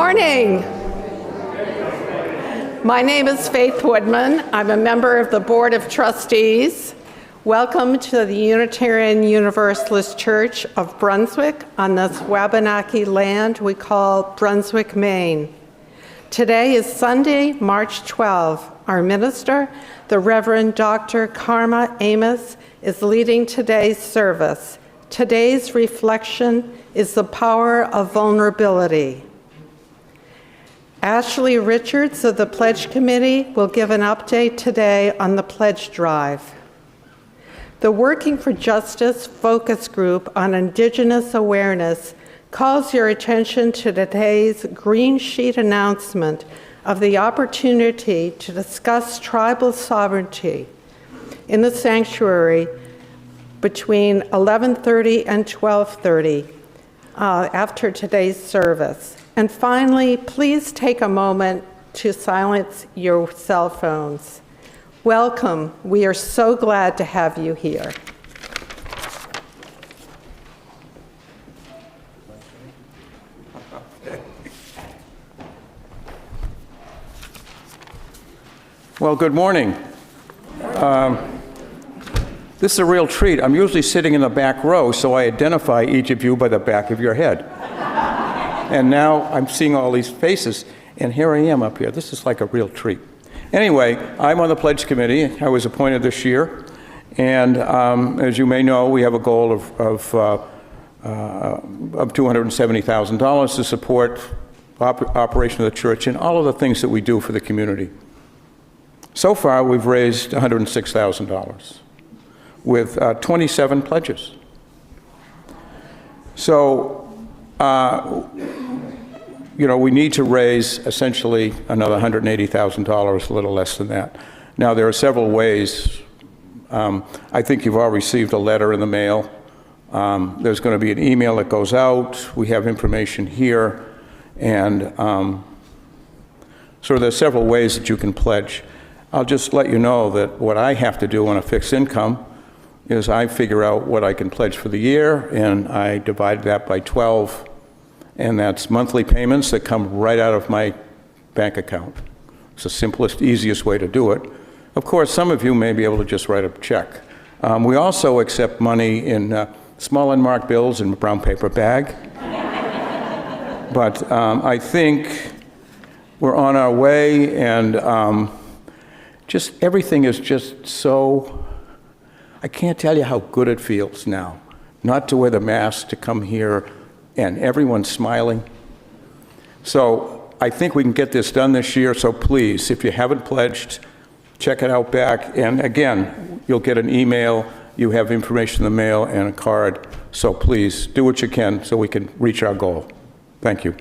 morning. My name is Faith Woodman. I'm a member of the Board of Trustees. Welcome to the Unitarian Universalist Church of Brunswick on this Wabanaki land we call Brunswick, Maine. Today is Sunday, March 12. Our minister, the Reverend Dr. Karma Amos, is leading today's service. Today's reflection is the power of vulnerability. Ashley Richards of the Pledge Committee will give an update today on the pledge drive. The Working for Justice focus group on Indigenous awareness calls your attention to today's Green Sheet announcement of the opportunity to discuss tribal sovereignty in the sanctuary between 11:30 and 12:30 after today's service. And finally, please take a moment to silence your cell phones. Welcome. We are so glad to have you here. Well, good morning. This is a real treat. I'm usually sitting in the back row, so I identify each of you by the back of your head. And now I'm seeing all these faces, and here I am up here. This is like a real treat. Anyway, I'm on the Pledge Committee. I was appointed this year, and as you may know, we have a goal of $270,000 to support operation of the church and all of the things that we do for the community. So far, we've raised $106,000 with 27 pledges. So, we need to raise essentially another $180,000, a little less than that. Now, there are several ways. I think you've all received a letter in the mail. There's going to be an email that goes out. We have information here. And so there's several ways that you can pledge. I'll just let you know that what I have to do on a fixed income is I figure out what I can pledge for the year, and I divide that by 12, and that's monthly payments that come right out of my bank account. It's the simplest, easiest way to do it. Of course, some of you may be able to just write a check. We also accept money in small unmarked bills in a brown paper bag. But I think we're on our way, and just everything is just so, I can't tell you how good it feels now not to wear the mask, to come here, and everyone's smiling. So I think we can get this done this year, so please, if you haven't pledged, check it out back. And again, you'll get an email, you have information in the mail and a card, so please do what you can so we can reach our goal. Thank you.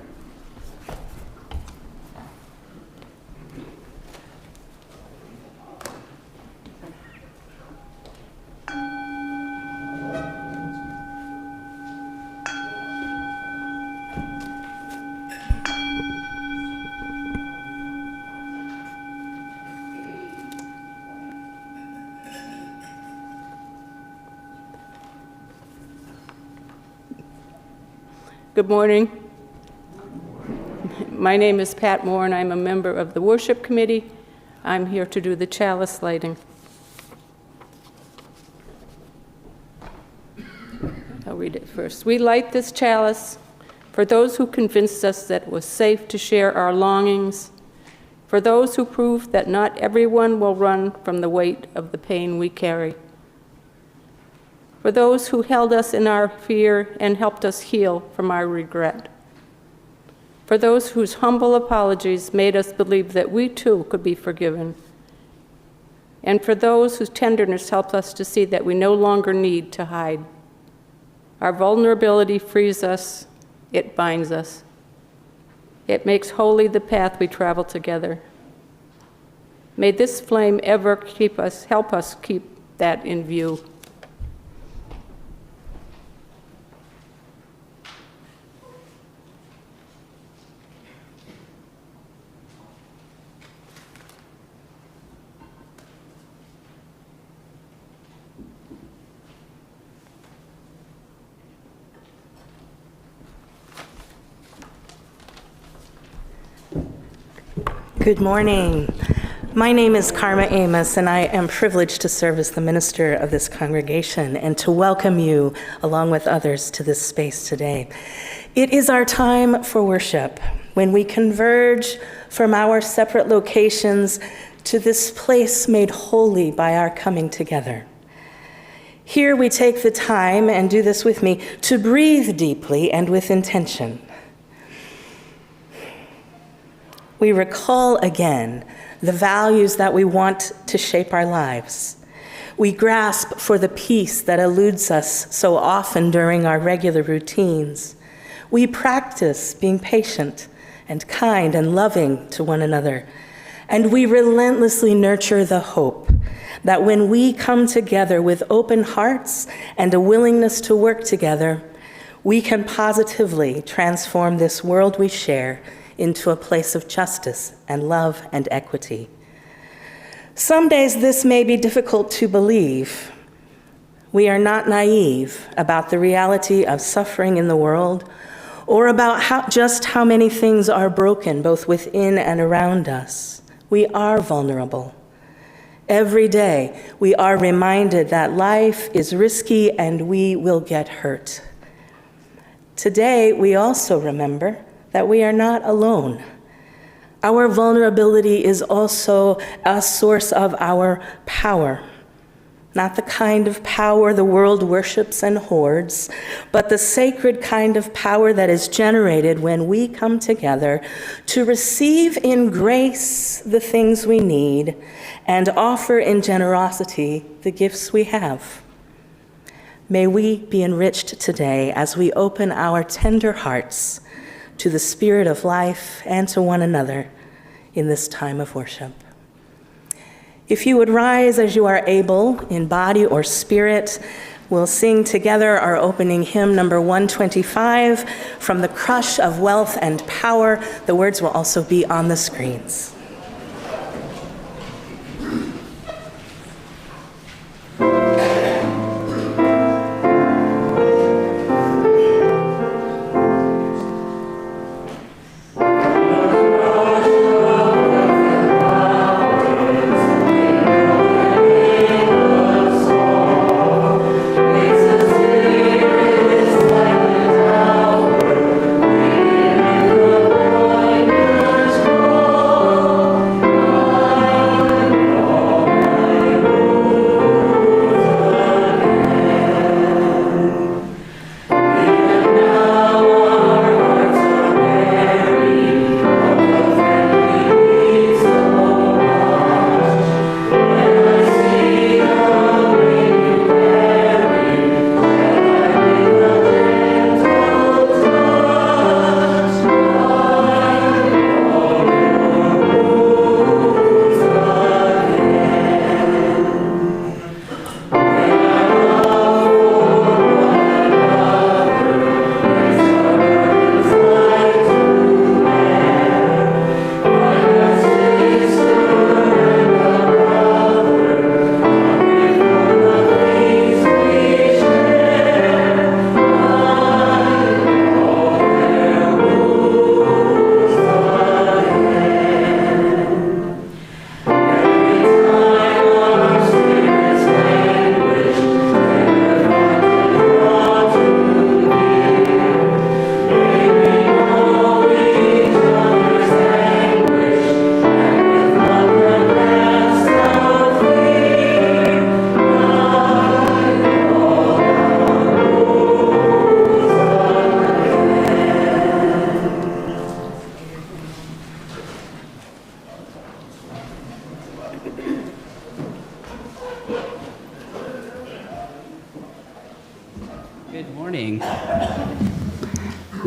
Good morning. My name is Pat Moore, and I'm a member of the Worship Committee. I'm here to do the chalice lighting. I'll read it first. We light this chalice for those who convinced us that it was safe to share our longings, for those who proved that not everyone will run from the weight of the pain we carry, for those who held us in our fear and helped us heal from our regret, for those whose humble apologies made us believe that we too could be forgiven, and for those whose tenderness helped us to see that we no longer need to hide. Our vulnerability frees us, it binds us. It makes holy the path we travel together. May this flame ever help us keep that in view. Good morning. My name is Karma Amos, and I am privileged to serve as the minister of this congregation and to welcome you, along with others, to this space today. It is our time for worship, when we converge from our separate locations to this place made holy by our coming together. Here we take the time, and do this with me, to breathe deeply and with intention. We recall again the values that we want to shape our lives. We grasp for the peace that eludes us so often during our regular routines. We practice being patient and kind and loving to one another. And we relentlessly nurture the hope that when we come together with open hearts and a willingness to work together, we can positively transform this world we share into a place of justice and love and equity. Some days this may be difficult to believe. We are not naive about the reality of suffering in the world or about just how many things are broken both within and around us. We are vulnerable. Every day we are reminded that life is risky and we will get hurt. Today we also remember that we are not alone. Our vulnerability is also a source of our power, not the kind of power the world worships and hoards, but the sacred kind of power that is generated when we come together to receive in grace the things we need and offer in generosity the gifts we have. May we be enriched today as we open our tender hearts to the spirit of life and to one another in this time of worship. If you would rise as you are able, in body or spirit, we'll sing together our opening hymn, number 125, From the Crush of Wealth and Power. The words will also be on the screens.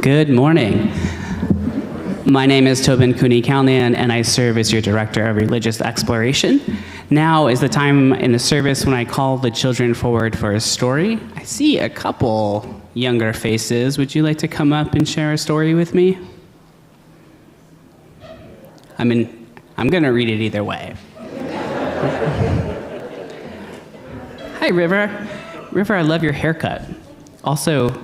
Good morning. My name is Tobin Cooney-Calnan, and I serve as your Director of Religious Exploration. Now is the time in the service when I call the children forward for a story. I see a couple younger faces. Would you like to come up and share a story with me? I'm going to read it either way. Hi, River. River, I love your haircut. Also,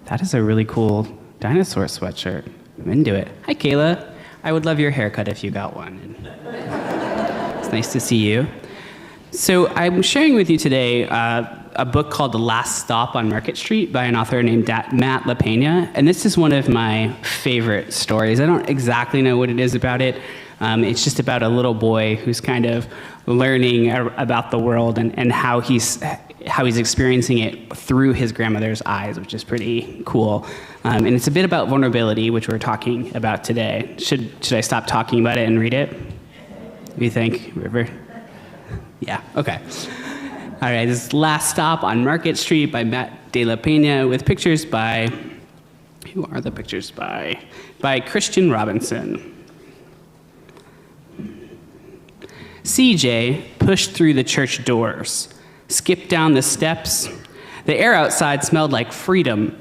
that is a really cool dinosaur sweatshirt. I'm into it. Hi, Kayla. I would love your haircut if you got one. It's nice to see you. So I'm sharing with you today a book called The Last Stop on Market Street by an author named Matt LaPena, and this is one of my favorite stories. I don't exactly know what it is about it. It's just about a little boy who's kind of learning about the world and how he's experiencing it through his grandmother's eyes, which is pretty cool. And it's a bit about vulnerability, which we're talking about today. Should I stop talking about it and read it? What do you think, River? Yeah, okay. All right, this is Last Stop on Market Street by Matt De La Pena with pictures by, who are the pictures by? By Christian Robinson. CJ pushed through the church doors, skipped down the steps. The air outside smelled like freedom,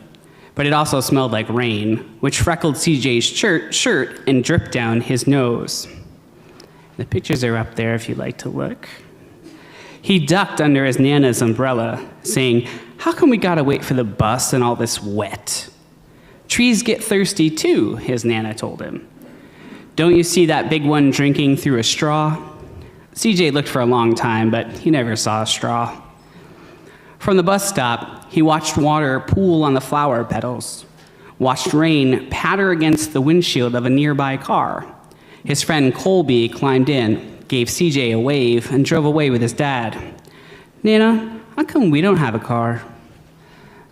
but it also smelled like rain, which freckled CJ's shirt and dripped down his nose. The pictures are up there if you'd like to look. He ducked under his Nana's umbrella, saying, "How come we gotta wait for the bus and all this wet?" "Trees get thirsty too," his Nana told him. "Don't you see that big one drinking through a straw?" CJ looked for a long time, but he never saw a straw. From the bus stop, he watched water pool on the flower petals, watched rain patter against the windshield of a nearby car. His friend Colby climbed in, gave CJ a wave, and drove away with his dad. "Nana, how come we don't have a car?"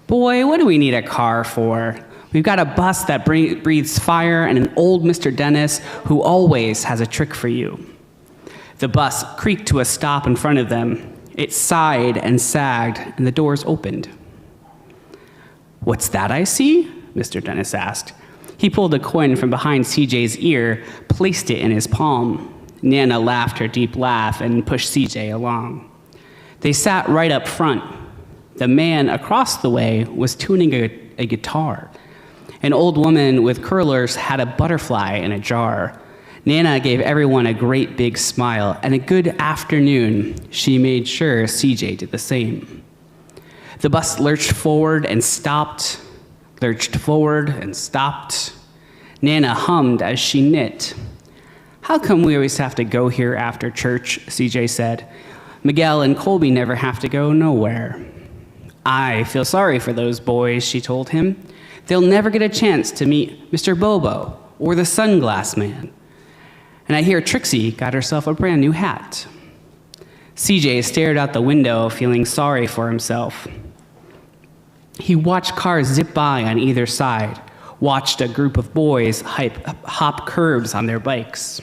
"Boy, what do we need a car for? We've got a bus that breathes fire and an old Mr. Dennis who always has a trick for you." The bus creaked to a stop in front of them. It sighed and sagged, and the doors opened. "What's that I see?" Mr. Dennis asked. He pulled a coin from behind CJ's ear, placed it in his palm. Nana laughed her deep laugh and pushed CJ along. They sat right up front. The man across the way was tuning a guitar. An old woman with curlers had a butterfly in a jar. Nana gave everyone a great big smile and a good afternoon. She made sure CJ did the same. The bus lurched forward and stopped, lurched forward and stopped. Nana hummed as she knit. "How come we always have to go here after church?" CJ said. "Miguel and Colby never have to go nowhere." "I feel sorry for those boys," she told him. "They'll never get a chance to meet Mr. Bobo or the Sunglass Man. And I hear Trixie got herself a brand new hat." CJ stared out the window, feeling sorry for himself. He watched cars zip by on either side, watched a group of boys hop curbs on their bikes.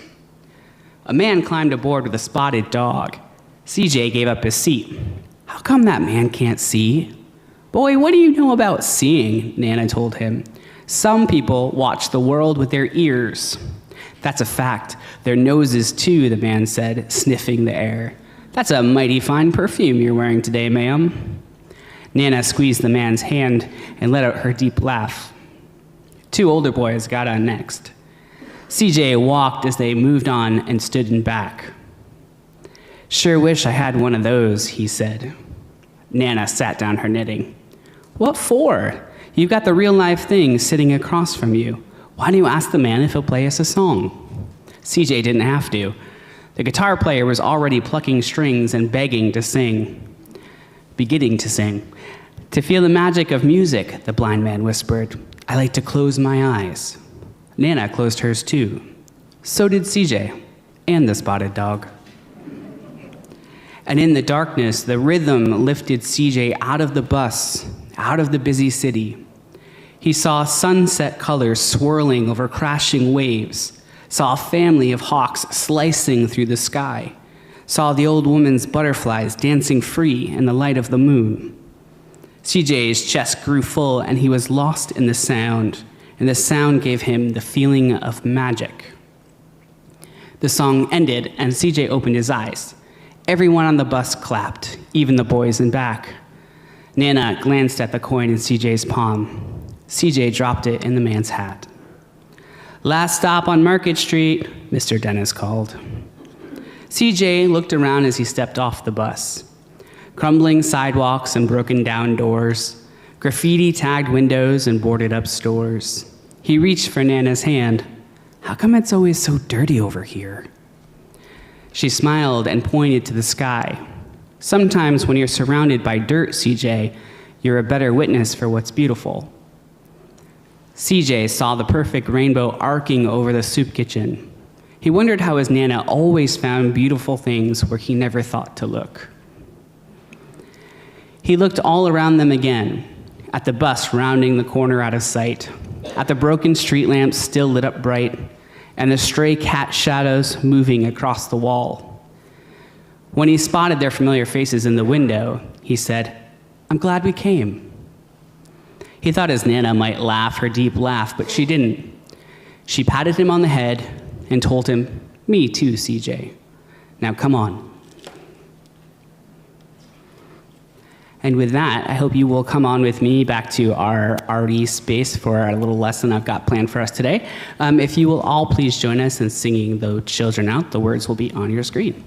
A man climbed aboard with a spotted dog. CJ gave up his seat. "How come that man can't see?" "Boy, what do you know about seeing?" Nana told him. "Some people watch the world with their ears." "That's a fact. Their noses, too," the man said, sniffing the air. "That's a mighty fine perfume you're wearing today, ma'am." Nana squeezed the man's hand and let out her deep laugh. Two older boys got on next. CJ walked as they moved on and stood in back. "Sure wish I had one of those," he said. Nana sat down her knitting. "What for? You've got the real-life thing sitting across from you. Why don't you ask the man if he'll play us a song?" CJ didn't have to. The guitar player was already plucking strings and beginning to sing. "To feel the magic of music," the blind man whispered, "I like to close my eyes." Nana closed hers too. So did CJ, and the spotted dog. And in the darkness, the rhythm lifted CJ out of the bus, out of the busy city. He saw sunset colors swirling over crashing waves, saw a family of hawks slicing through the sky, saw the old woman's butterflies dancing free in the light of the moon. CJ's chest grew full, and he was lost in the sound, and the sound gave him the feeling of magic. The song ended, and CJ opened his eyes. Everyone on the bus clapped, even the boys in back. Nana glanced at the coin in CJ's palm. CJ dropped it in the man's hat. "Last stop on Market Street," Mr. Dennis called. CJ looked around as he stepped off the bus. Crumbling sidewalks and broken down doors, graffiti-tagged windows and boarded-up stores. He reached for Nana's hand. How come it's always so dirty over here? She smiled and pointed to the sky. Sometimes when you're surrounded by dirt, CJ, you're a better witness for what's beautiful. CJ saw the perfect rainbow arcing over the soup kitchen. He wondered how his Nana always found beautiful things where he never thought to look. He looked all around them again, at the bus rounding the corner out of sight, at the broken street lamps still lit up bright, and the stray cat shadows moving across the wall. When he spotted their familiar faces in the window, he said, "I'm glad we came." He thought his Nana might laugh her deep laugh, but she didn't. She patted him on the head and told him, "Me too, CJ. Now come on." And with that, I hope you will come on with me back to our RE space for our little lesson I've got planned for us today. If you will all please join us in singing The Children Out. The words will be on your screen.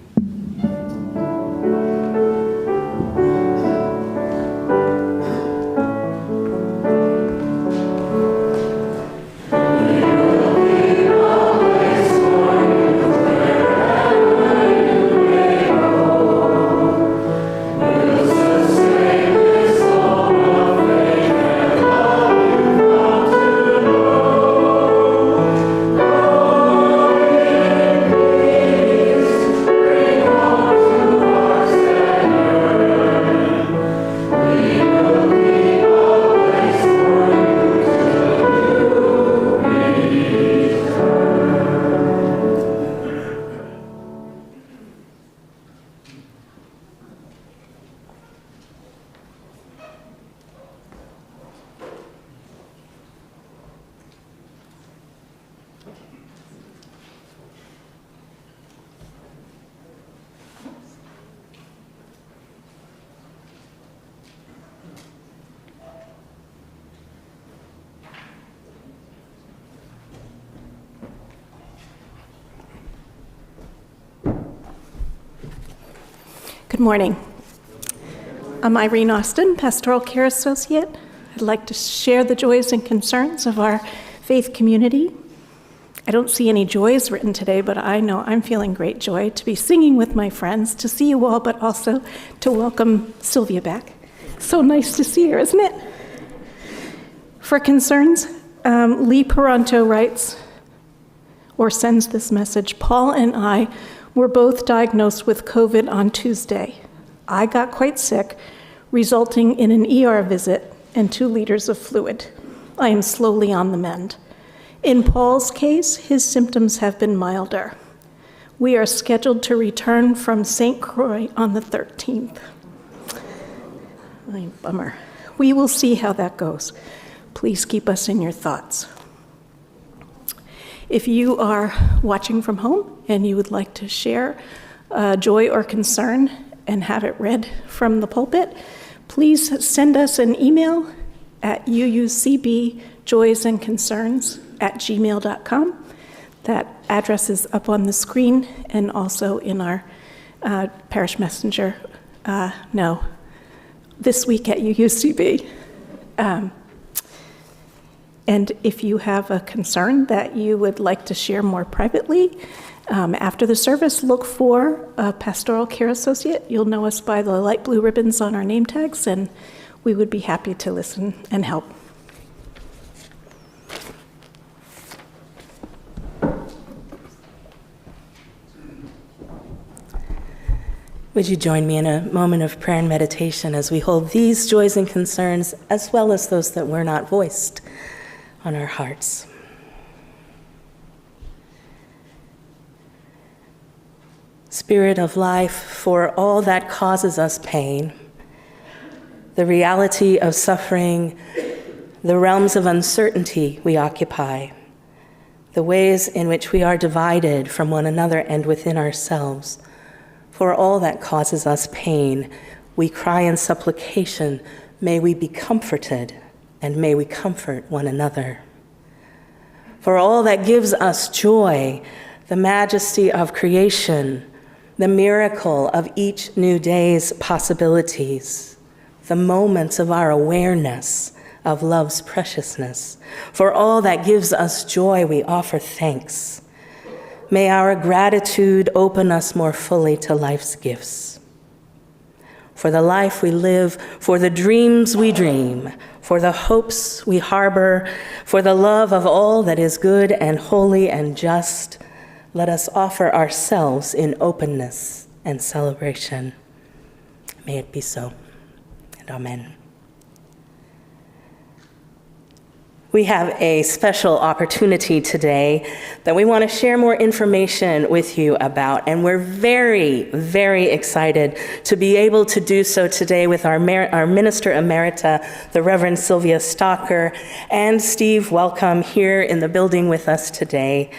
Good morning. I'm Irene Austin, Pastoral Care Associate. I'd like to share the joys and concerns of our faith community. I don't see any joys written today, but I know I'm feeling great joy to be singing with my friends, to see you all, but also to welcome Sylvia back. So nice to see her, isn't it? For concerns, Lee Peranto writes, or sends this message, Paul and I were both diagnosed with COVID on Tuesday. I got quite sick, resulting in an ER visit and 2 liters of fluid. I am slowly on the mend. In Paul's case, his symptoms have been milder. We are scheduled to return from St. Croix on the 13th. Bummer. We will see how that goes. Please keep us in your thoughts. If you are watching from home and you would like to share joy or concern and have it read from the pulpit, please send us an email at uucbjoysandconcerns@gmail.com. That address is up on the screen and also in our parish messenger. This week at UUCB. And if you have a concern that you would like to share more privately, after the service, look for a pastoral care associate. You'll know us by the light blue ribbons on our name tags, and we would be happy to listen and help. Would you join me in a moment of prayer and meditation as we hold these joys and concerns, as well as those that were not voiced, on our hearts? Spirit of life, for all that causes us pain, the reality of suffering, the realms of uncertainty we occupy, the ways in which we are divided from one another and within ourselves, for all that causes us pain, we cry in supplication, may we be comforted, and may we comfort one another. For all that gives us joy, the majesty of creation, the miracle of each new day's possibilities, the moments of our awareness of love's preciousness. For all that gives us joy, we offer thanks. May our gratitude open us more fully to life's gifts. For the life we live, for the dreams we dream, for the hopes we harbor, for the love of all that is good and holy and just, let us offer ourselves in openness and celebration. May it be so, and amen. We have a special opportunity today that we want to share more information with you about, and we're very, very excited to be able to do so today with our Minister Emerita, the Reverend Sylvia Stocker, and Steve, welcome here in the building with us today.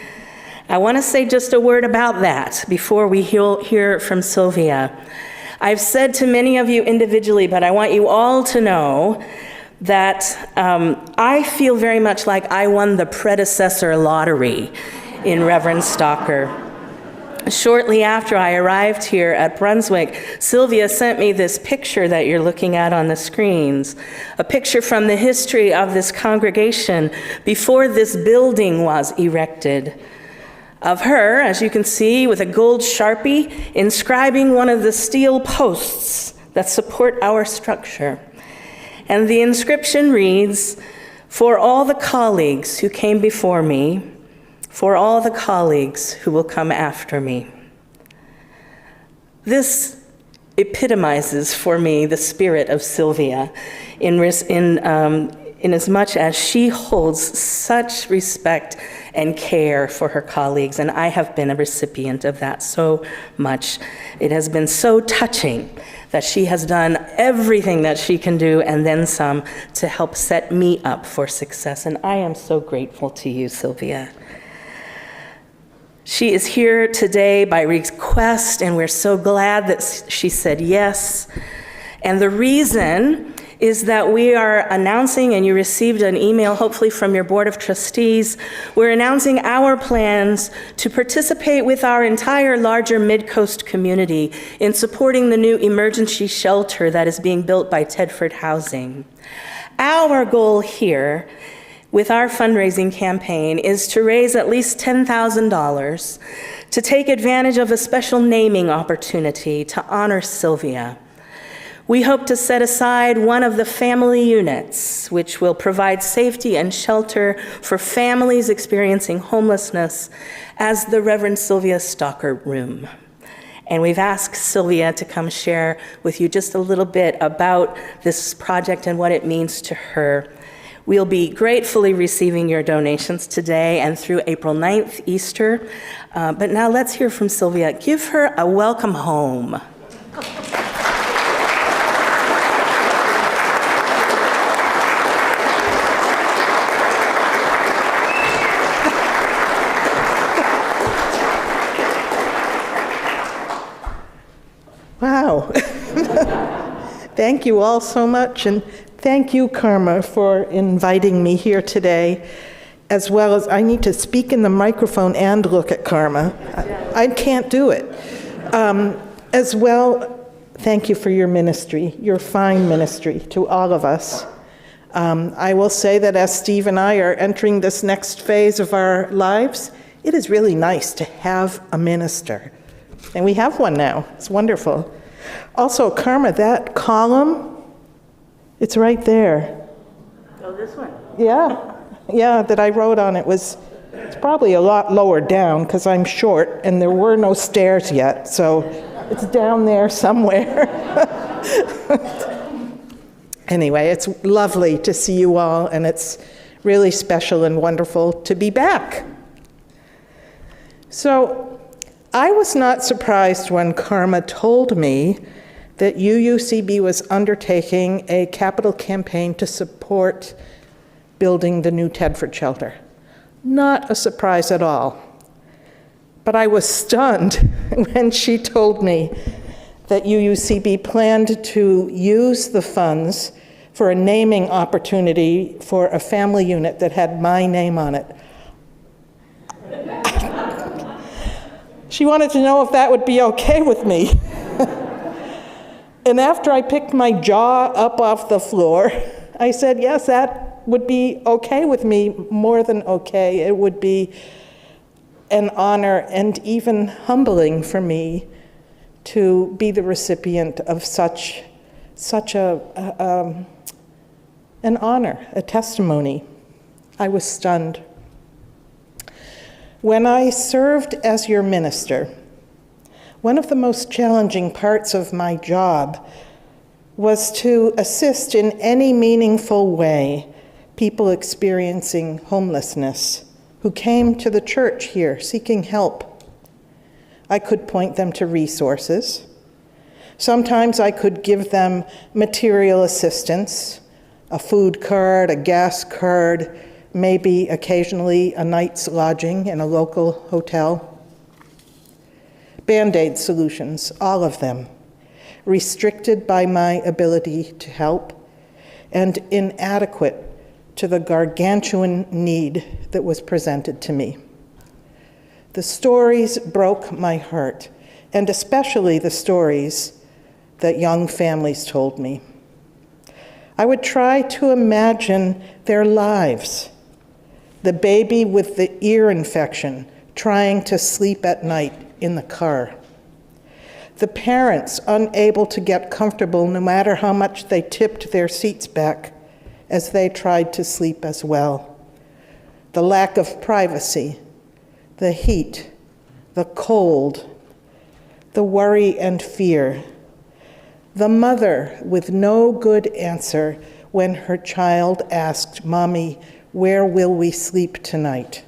I want to say just a word about that before we hear from Sylvia. I've said to many of you individually, but I want you all to know that I feel very much like I won the predecessor lottery in Reverend Stocker. Shortly after I arrived here at Brunswick, Sylvia sent me this picture that you're looking at on the screens, a picture from the history of this congregation before this building was erected. Of her, as you can see, with a gold Sharpie, inscribing one of the steel posts that support our structure. And the inscription reads, "For all the colleagues who came before me, for all the colleagues who will come after me." This epitomizes for me the spirit of Sylvia in as much as she holds such respect and care for her colleagues, and I have been a recipient of that so much. It has been so touching that she has done everything that she can do and then some to help set me up for success, and I am so grateful to you, Sylvia. She is here today by request, and we're so glad that she said yes. And the reason is that we are announcing, and you received an email hopefully from your Board of Trustees, we're announcing our plans to participate with our entire larger Mid-Coast community in supporting the new emergency shelter that is being built by Tedford Housing. Our goal here with our fundraising campaign is to raise at least $10,000 to take advantage of a special naming opportunity to honor Sylvia. We hope to set aside one of the family units, which will provide safety and shelter for families experiencing homelessness, as the Reverend Sylvia Stocker room. And we've asked Sylvia to come share with you just a little bit about this project and what it means to her. We'll be gratefully receiving your donations today and through April 9th, Easter. But now let's hear from Sylvia. Give her a welcome home. Wow. Thank you all so much, and thank you, Karma, for inviting me here today, as well as I need to speak in the microphone and look at Karma. I can't do it. As well, thank you for your ministry, your fine ministry to all of us. I will say that as Steve and I are entering this next phase of our lives, it is really nice to have a minister. And we have one now. It's wonderful. Also, Karma, that column, it's right there. Oh, this one? Yeah, that I wrote on it it's probably a lot lower down because I'm short and there were no stairs yet, so it's down there somewhere. Anyway, it's lovely to see you all, and it's really special and wonderful to be back. So, I was not surprised when Karma told me that UUCB was undertaking a capital campaign to support building the new Tedford shelter. Not a surprise at all. But I was stunned when she told me that UUCB planned to use the funds for a naming opportunity for a family unit that had my name on it. She wanted to know if that would be okay with me. And after I picked my jaw up off the floor, I said, yes, that would be okay with me, more than okay. It would be an honor and even humbling for me to be the recipient of such an honor, a testimony. I was stunned. When I served as your minister, one of the most challenging parts of my job was to assist in any meaningful way people experiencing homelessness who came to the church here seeking help. I could point them to resources. Sometimes I could give them material assistance, a food card, a gas card, maybe occasionally a night's lodging in a local hotel. Band-Aid solutions, all of them, restricted by my ability to help and inadequate to the gargantuan need that was presented to me. The stories broke my heart, and especially the stories that young families told me. I would try to imagine their lives. The baby with the ear infection trying to sleep at night in the car. The parents unable to get comfortable no matter how much they tipped their seats back as they tried to sleep as well. The lack of privacy, the heat, the cold, the worry and fear. The mother with no good answer when her child asked, "Mommy, where will we sleep tonight?"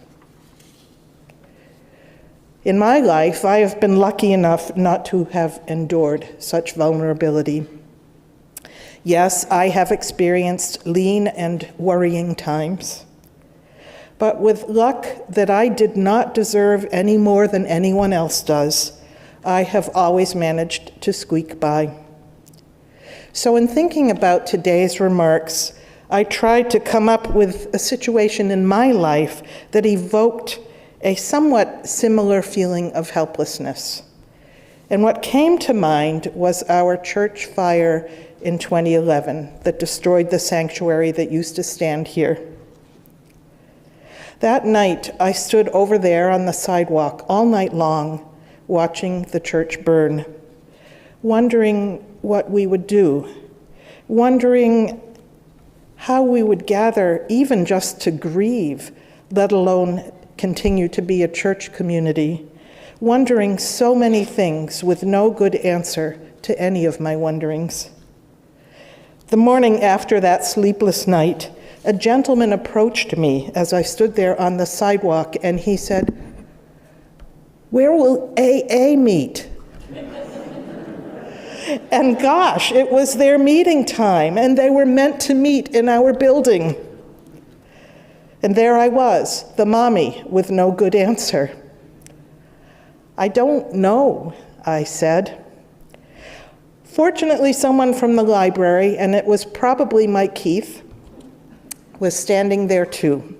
In my life, I have been lucky enough not to have endured such vulnerability. Yes, I have experienced lean and worrying times, but with luck that I did not deserve any more than anyone else does, I have always managed to squeak by. So in thinking about today's remarks, I tried to come up with a situation in my life that evoked a somewhat similar feeling of helplessness. And what came to mind was our church fire in 2011 that destroyed the sanctuary that used to stand here. That night, I stood over there on the sidewalk all night long, watching the church burn, wondering what we would do, wondering how we would gather even just to grieve, let alone continue to be a church community, wondering so many things with no good answer to any of my wonderings. The morning after that sleepless night, a gentleman approached me as I stood there on the sidewalk, and he said, "Where will AA meet?" And gosh, it was their meeting time, and they were meant to meet in our building. And there I was, the mommy with no good answer. "I don't know," I said. Fortunately, someone from the library, and it was probably Mike Keith, was standing there too.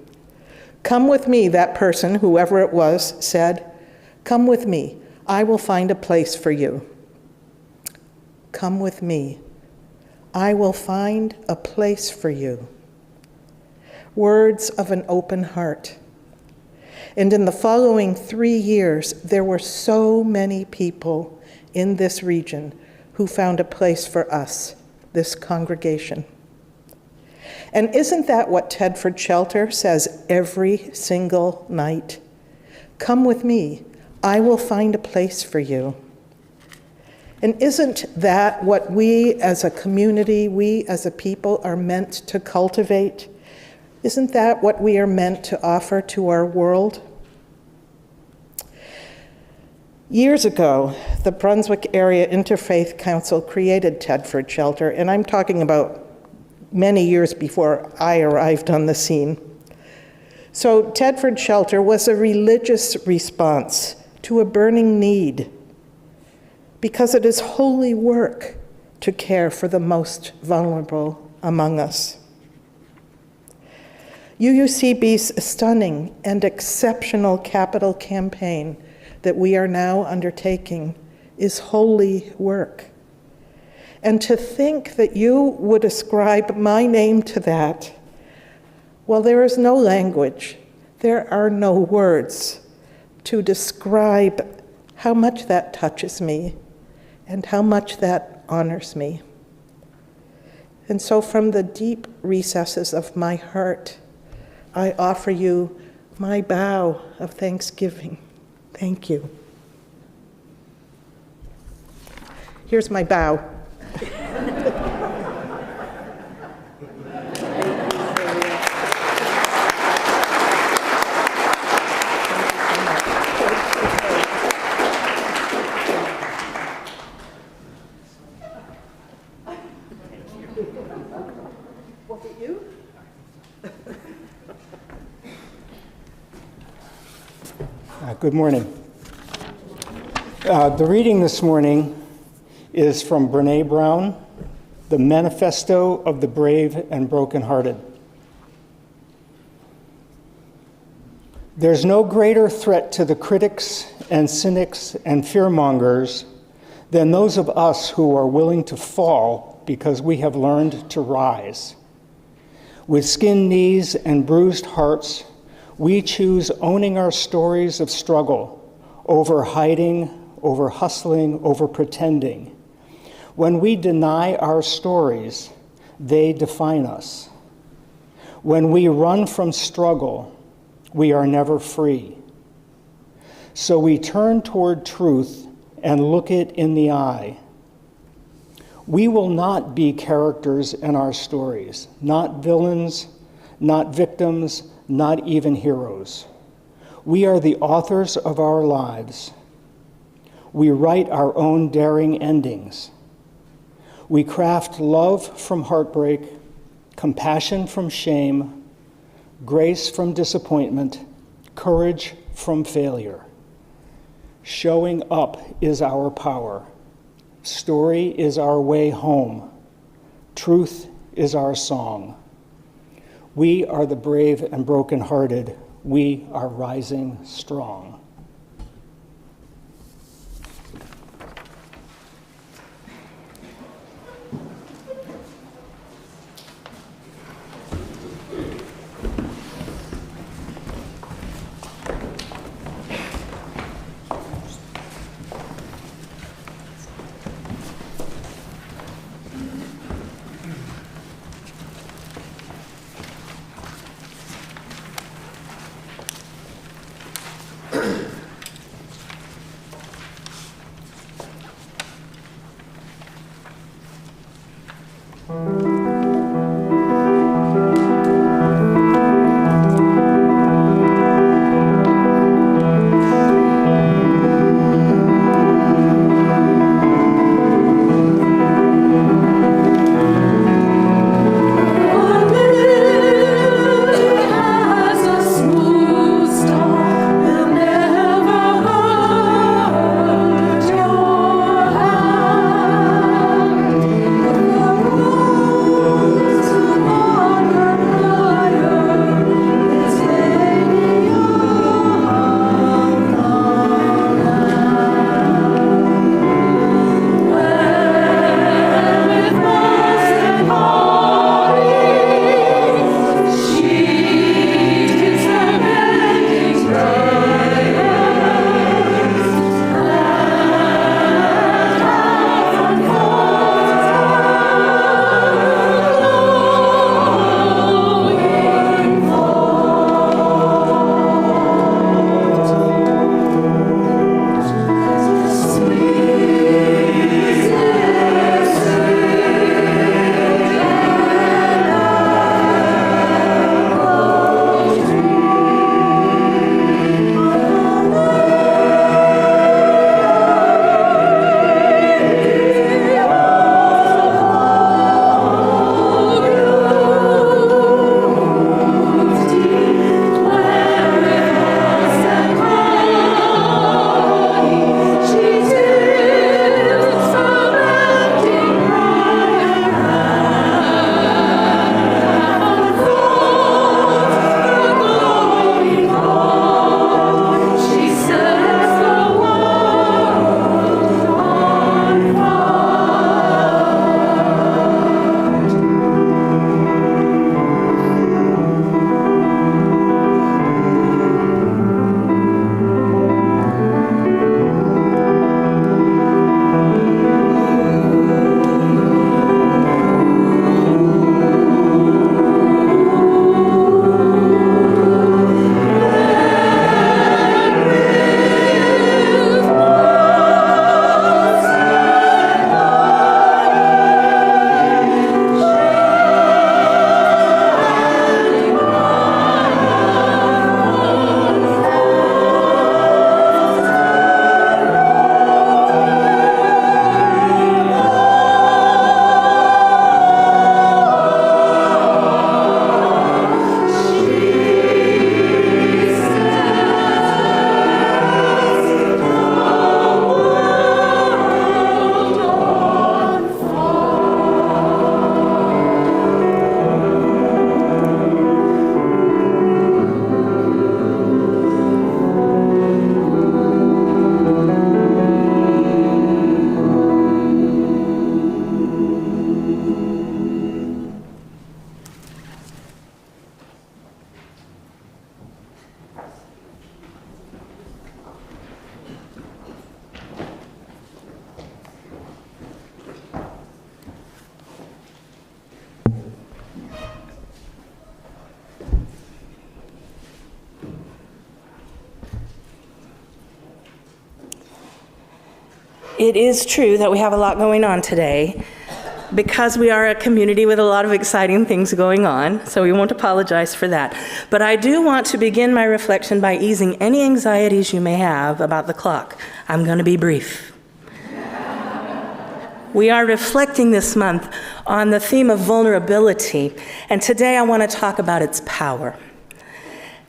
"Come with me," that person, whoever it was, said. "Come with me. I will find a place for you." Come with me. I will find a place for you. Words of an open heart. And in the following 3 years, there were so many people in this region who found a place for us, this congregation. And isn't that what Tedford Shelter says every single night? Come with me, I will find a place for you. And isn't that what we as a community, we as a people are meant to cultivate? Isn't that what we are meant to offer to our world? Years ago, the Brunswick Area Interfaith Council created Tedford Shelter, and I'm talking about many years before I arrived on the scene. So Tedford Shelter was a religious response to a burning need, because it is holy work to care for the most vulnerable among us. UUCB's stunning and exceptional capital campaign that we are now undertaking is holy work. And to think that you would ascribe my name to that, well, there is no language, there are no words to describe how much that touches me and how much that honors me. And so from the deep recesses of my heart, I offer you my bow of thanksgiving. Thank you. Here's my bow. Good morning. The reading this morning is from Brené Brown, The Manifesto of the Brave and Brokenhearted. There's no greater threat to the critics and cynics and fearmongers than those of us who are willing to fall because we have learned to rise. With skinned knees and bruised hearts, we choose owning our stories of struggle over hiding, over hustling, over pretending. When we deny our stories, they define us. When we run from struggle, we are never free. So we turn toward truth and look it in the eye. We will not be characters in our stories, not villains, not victims, not even heroes. We are the authors of our lives. We write our own daring endings. We craft love from heartbreak, compassion from shame, grace from disappointment, courage from failure. Showing up is our power. Story is our way home. Truth is our song. We are the brave and brokenhearted. We are rising strong. Your hand It is true that we have a lot going on today because we are a community with a lot of exciting things going on, so we won't apologize for that. But I do want to begin my reflection by easing any anxieties you may have about the clock. I'm going to be brief. We are reflecting this month on the theme of vulnerability, and today I want to talk about its power.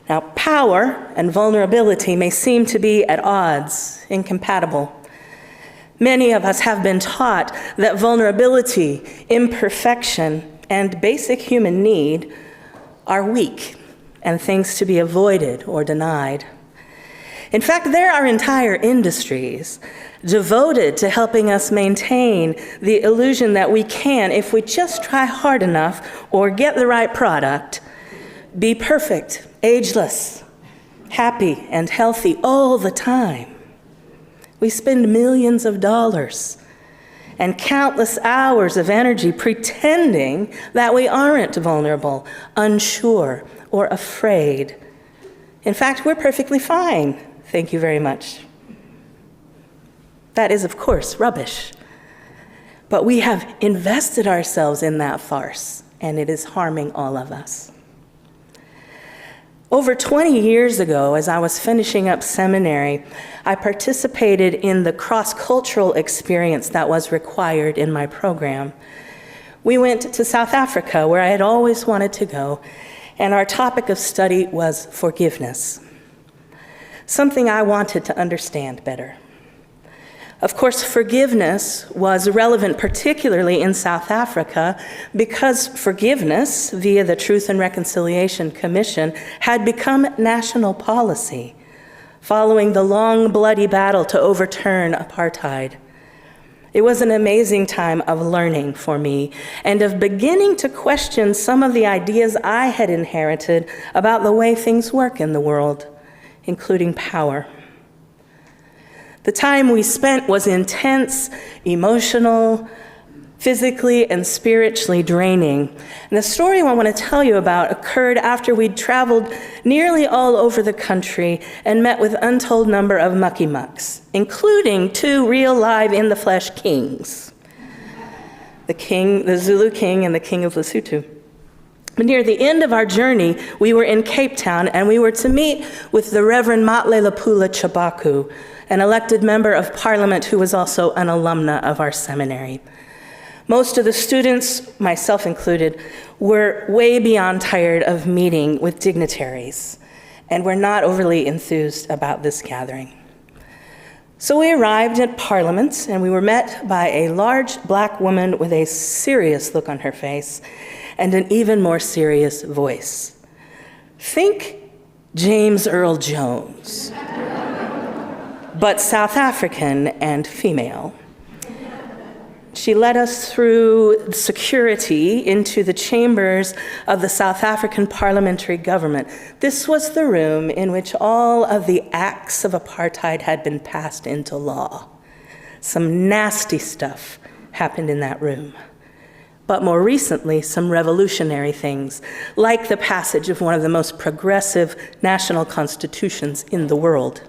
Now, power and vulnerability may seem to be at odds, incompatible. Many of us have been taught that vulnerability, imperfection, and basic human need are weak and things to be avoided or denied. In fact, there are entire industries devoted to helping us maintain the illusion that we can, if we just try hard enough or get the right product, be perfect, ageless, happy, and healthy all the time. We spend millions of dollars and countless hours of energy pretending that we aren't vulnerable, unsure, or afraid. In fact, we're perfectly fine. Thank you very much. That is, of course, rubbish. But we have invested ourselves in that farce, and it is harming all of us. Over 20 years ago, as I was finishing up seminary, I participated in the cross-cultural experience that was required in my program. We went to South Africa, where I had always wanted to go, and our topic of study was forgiveness, something I wanted to understand better. Of course, forgiveness was relevant particularly in South Africa because forgiveness via the Truth and Reconciliation Commission had become national policy following the long, bloody battle to overturn apartheid. It was an amazing time of learning for me and of beginning to question some of the ideas I had inherited about the way things work in the world, including power. The time we spent was intense, emotional, physically and spiritually draining. And the story I want to tell you about occurred after we'd traveled nearly all over the country and met with untold number of mucky mucks, including 2 real live in-the-flesh kings, the Zulu king and the king of Lesotho. But near the end of our journey, we were in Cape Town, and we were to meet with the Reverend Matlelepula Chabaku, an elected member of parliament who was also an alumna of our seminary. Most of the students, myself included, were way beyond tired of meeting with dignitaries and were not overly enthused about this gathering. So we arrived at Parliament, and we were met by a large black woman with a serious look on her face and an even more serious voice. Think James Earl Jones, but South African and female. She led us through security into the chambers of the South African parliamentary government. This was the room in which all of the acts of apartheid had been passed into law. Some nasty stuff happened in that room. But more recently, some revolutionary things, like the passage of one of the most progressive national constitutions in the world.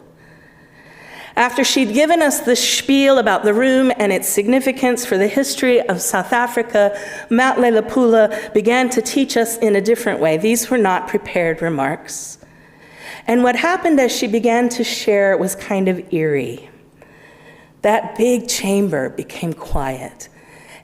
After she'd given us the spiel about the room and its significance for the history of South Africa, Matlelepula began to teach us in a different way. These were not prepared remarks. And what happened as she began to share was kind of eerie. That big chamber became quiet,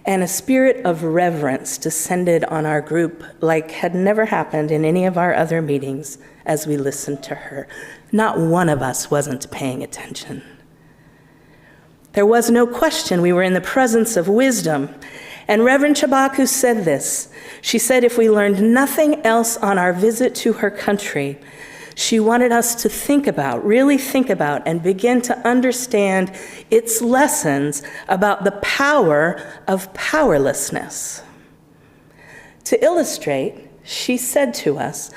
and a spirit of reverence descended on our group like had never happened in any of our other meetings as we listened to her. Not one of us wasn't paying attention. There was no question we were in the presence of wisdom. And Reverend Chabaku said this. She said if we learned nothing else on our visit to her country, she wanted us to think about, really think about, and begin to understand its lessons about the power of powerlessness. To illustrate, she said to us,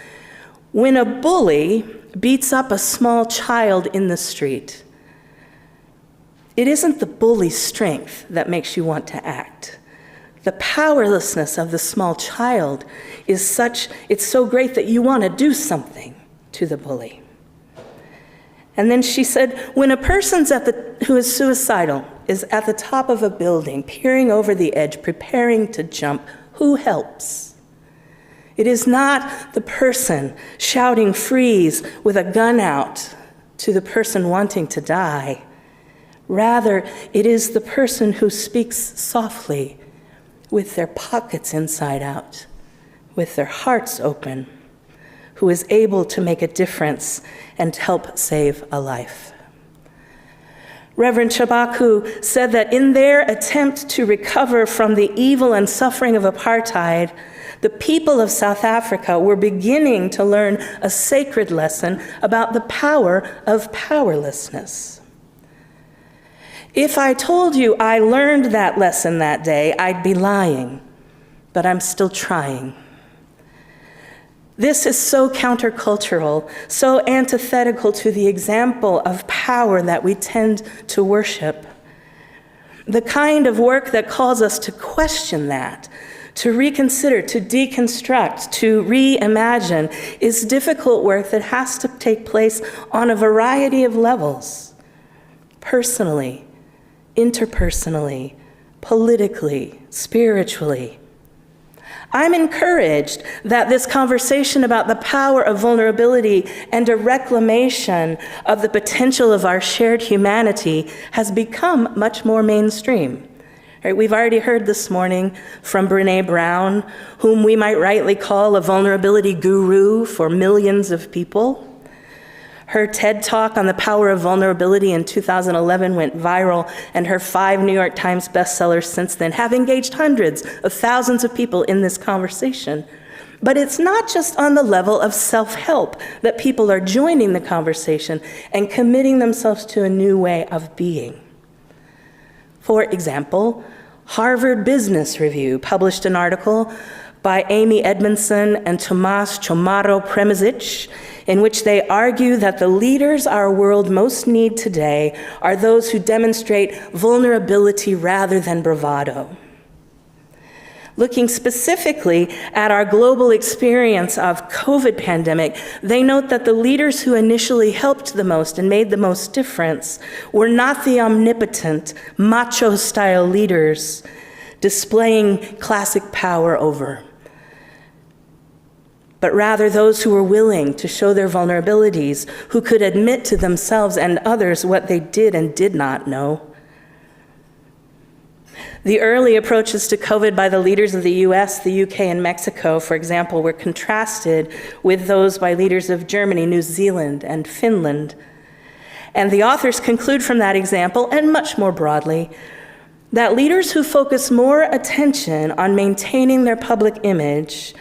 when a bully beats up a small child in the street, it isn't the bully's strength that makes you want to act. The powerlessness of the small child is such, it's so great that you want to do something to the bully. And then she said, when a person's who is suicidal is at the top of a building, peering over the edge, preparing to jump, who helps? It is not the person shouting freeze with a gun out to the person wanting to die. Rather, it is the person who speaks softly with their pockets inside out, with their hearts open, who is able to make a difference and help save a life. Reverend Chabaku said that in their attempt to recover from the evil and suffering of apartheid, the people of South Africa were beginning to learn a sacred lesson about the power of powerlessness. If I told you I learned that lesson that day, I'd be lying, but I'm still trying. This is so countercultural, so antithetical to the example of power that we tend to worship. The kind of work that calls us to question that, to reconsider, to deconstruct, to reimagine, is difficult work that has to take place on a variety of levels. Personally, interpersonally, politically, spiritually. I'm encouraged that this conversation about the power of vulnerability and a reclamation of the potential of our shared humanity has become much more mainstream. Right, we've already heard this morning from Brené Brown, whom we might rightly call a vulnerability guru for millions of people. Her TED Talk on the power of vulnerability in 2011 went viral, and her 5 New York Times bestsellers since then have engaged hundreds of thousands of people in this conversation. But it's not just on the level of self-help that people are joining the conversation and committing themselves to a new way of being. For example, Harvard Business Review published an article by Amy Edmondson and Tomas Chomaro Premizic, in which they argue that the leaders our world most need today are those who demonstrate vulnerability rather than bravado. Looking specifically at our global experience of COVID pandemic, they note that the leaders who initially helped the most and made the most difference were not the omnipotent, macho-style leaders displaying classic power over, but rather those who were willing to show their vulnerabilities, who could admit to themselves and others what they did and did not know. The early approaches to COVID by the leaders of the US, the UK, and Mexico, for example, were contrasted with those by leaders of Germany, New Zealand, and Finland. And the authors conclude from that example, and much more broadly, that leaders who focus more attention on maintaining their public image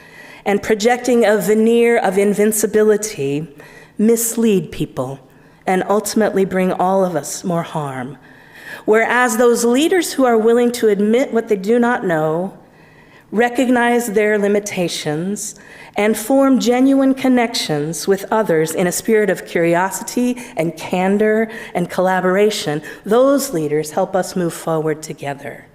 and projecting a veneer of invincibility mislead people and ultimately bring all of us more harm. Whereas those leaders who are willing to admit what they do not know, recognize their limitations, and form genuine connections with others in a spirit of curiosity and candor and collaboration, those leaders help us move forward together.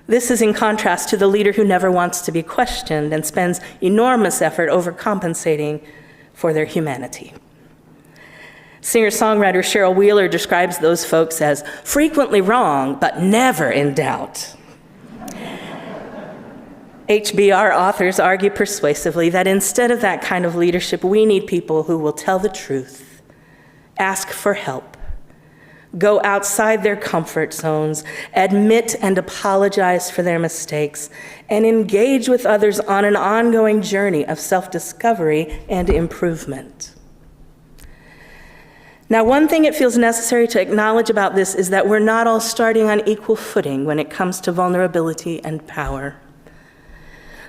This is in contrast to the leader who never wants to be questioned and spends enormous effort overcompensating for their humanity. Singer-songwriter Cheryl Wheeler describes those folks as frequently wrong, but never in doubt. HBR authors argue persuasively that instead of that kind of leadership, we need people who will tell the truth, ask for help, go outside their comfort zones, admit and apologize for their mistakes, and engage with others on an ongoing journey of self-discovery and improvement. Now, one thing it feels necessary to acknowledge about this is that we're not all starting on equal footing when it comes to vulnerability and power.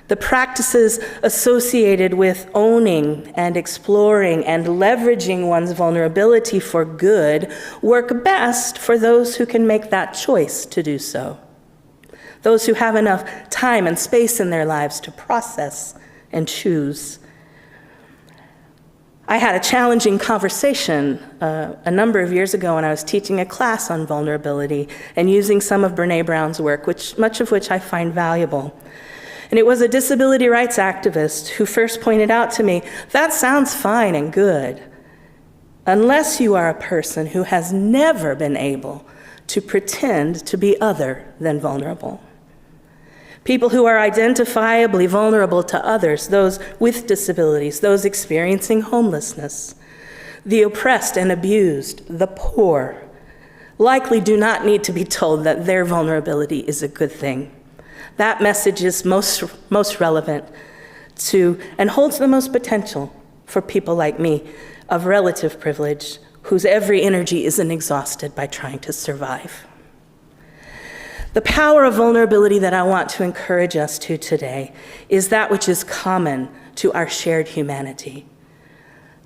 The practices associated with owning and exploring and leveraging one's vulnerability for good work best for those who can make that choice to do so. Those who have enough time and space in their lives to process and choose. I had a challenging conversation a number of years ago when I was teaching a class on vulnerability and using some of Brené Brown's work, much of which I find valuable. And it was a disability rights activist who first pointed out to me, that sounds fine and good, unless you are a person who has never been able to pretend to be other than vulnerable. People who are identifiably vulnerable to others, those with disabilities, those experiencing homelessness, the oppressed and abused, the poor, likely do not need to be told that their vulnerability is a good thing. That message is most relevant to and holds the most potential for people like me of relative privilege, whose every energy isn't exhausted by trying to survive. The power of vulnerability that I want to encourage us to today is that which is common to our shared humanity.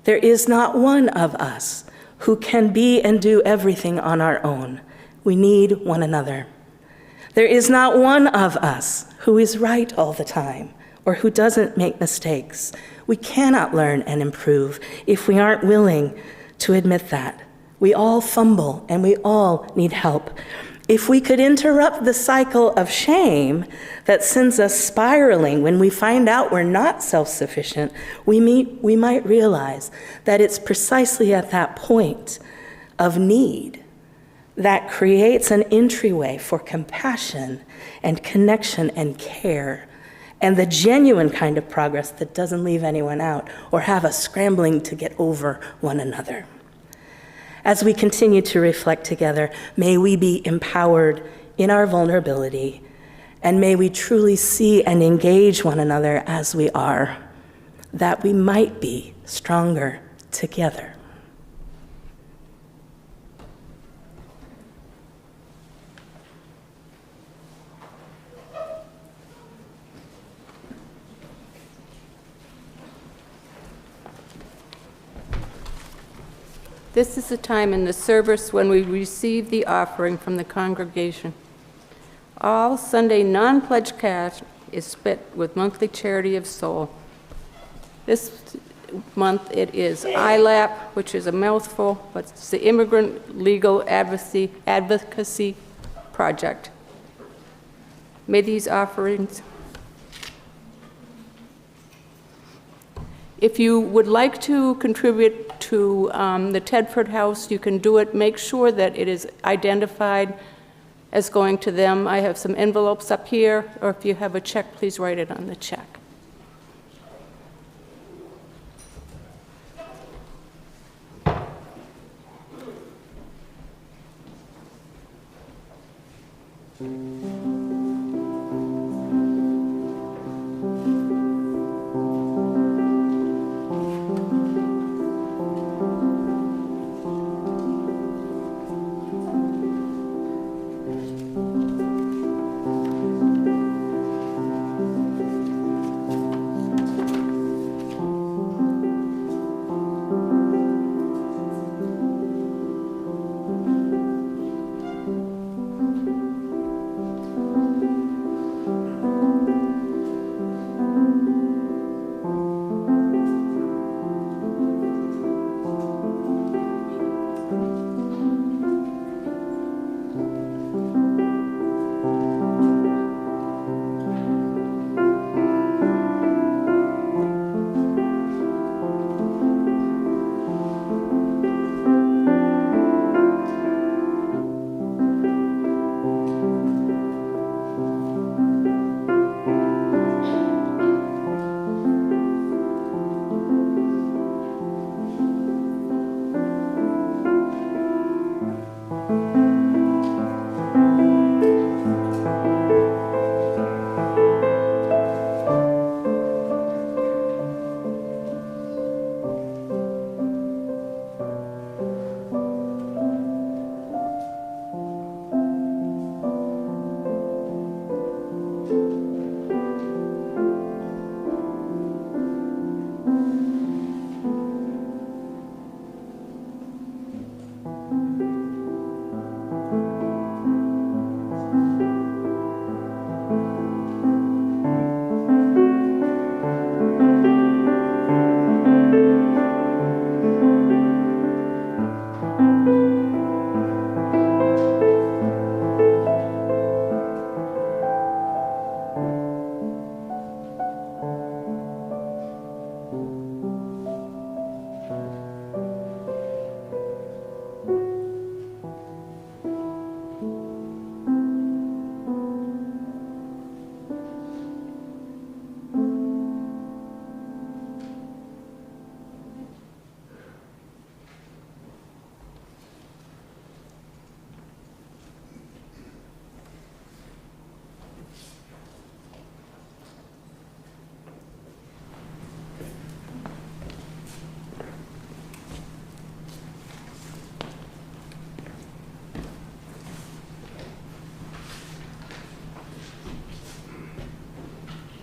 There is not one of us who can be and do everything on our own. We need one another. There is not one of us who is right all the time or who doesn't make mistakes. We cannot learn and improve if we aren't willing to admit that. We all fumble and we all need help. If we could interrupt the cycle of shame that sends us spiraling when we find out we're not self-sufficient, we might realize that it's precisely at that point of need that creates an entryway for compassion and connection and care, and the genuine kind of progress that doesn't leave anyone out or have us scrambling to get over one another. As we continue to reflect together, may we be empowered in our vulnerability, and may we truly see and engage one another as we are, that we might be stronger together. This is the time in the service when we receive the offering from the congregation. All Sunday non-pledge cash is split with monthly charity of soul. This month it is ILAP, which is a mouthful, but it's the Immigrant Legal Advocacy Project. May these offerings. If you would like to contribute to the Tedford House, you can do it. Make sure that it is identified as going to them. I have some envelopes up here, or if you have a check, please write it on the check.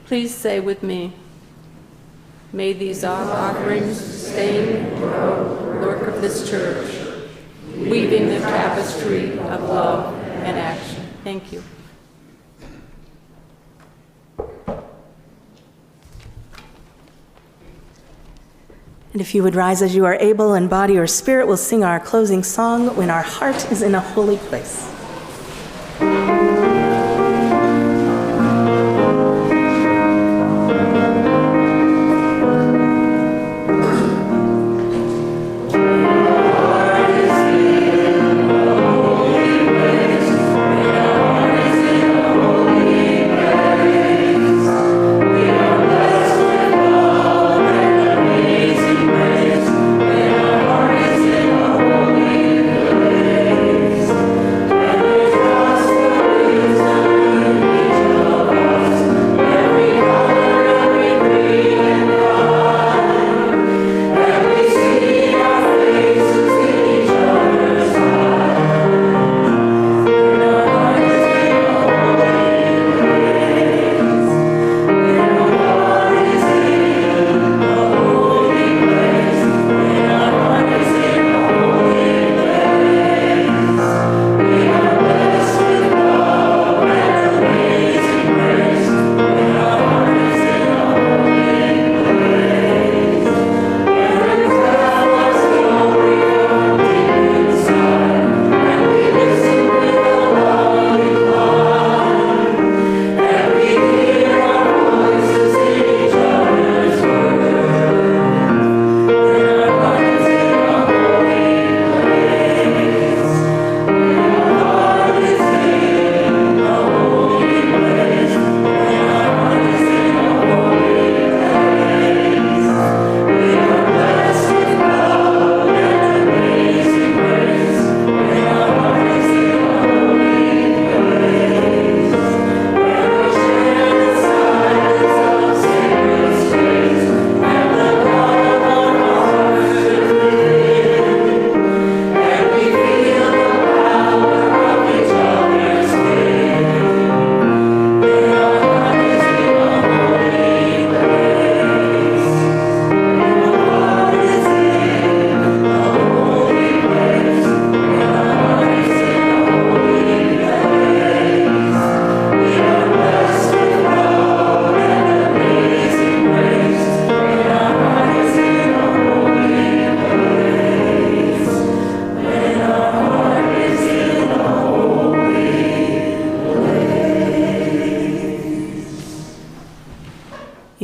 Please say with me, may these offerings sustain the work of this church, weaving the tapestry of love and action. Thank you. And if you would rise as you are able in body or spirit, we'll sing our closing song, When Our Heart is in a Holy Place.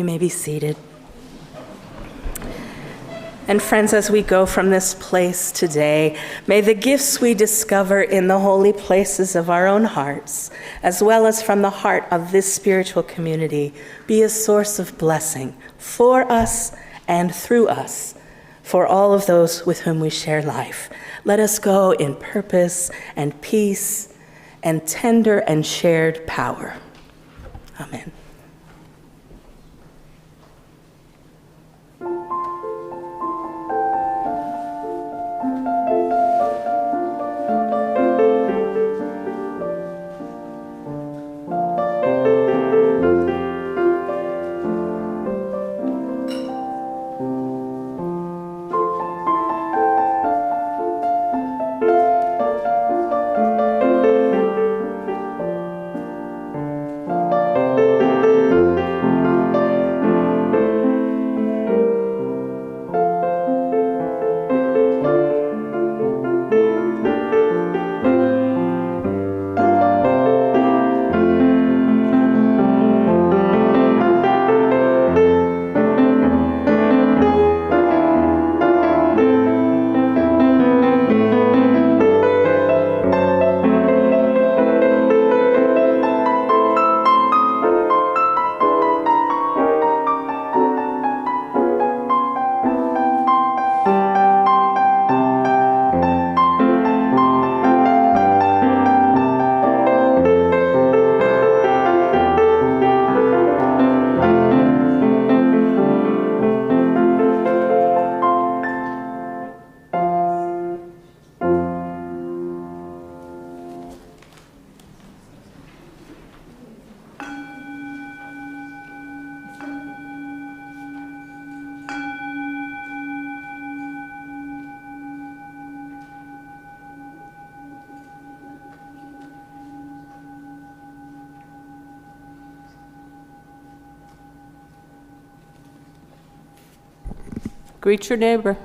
You may be seated. And friends, as we go from this place today, may the gifts we discover in the holy places of our own hearts, as well as from the heart of this spiritual community, be a source of blessing for us and through us, for all of those with whom we share life. Let us go in purpose and peace and tender and shared power. Amen. Greet your neighbor.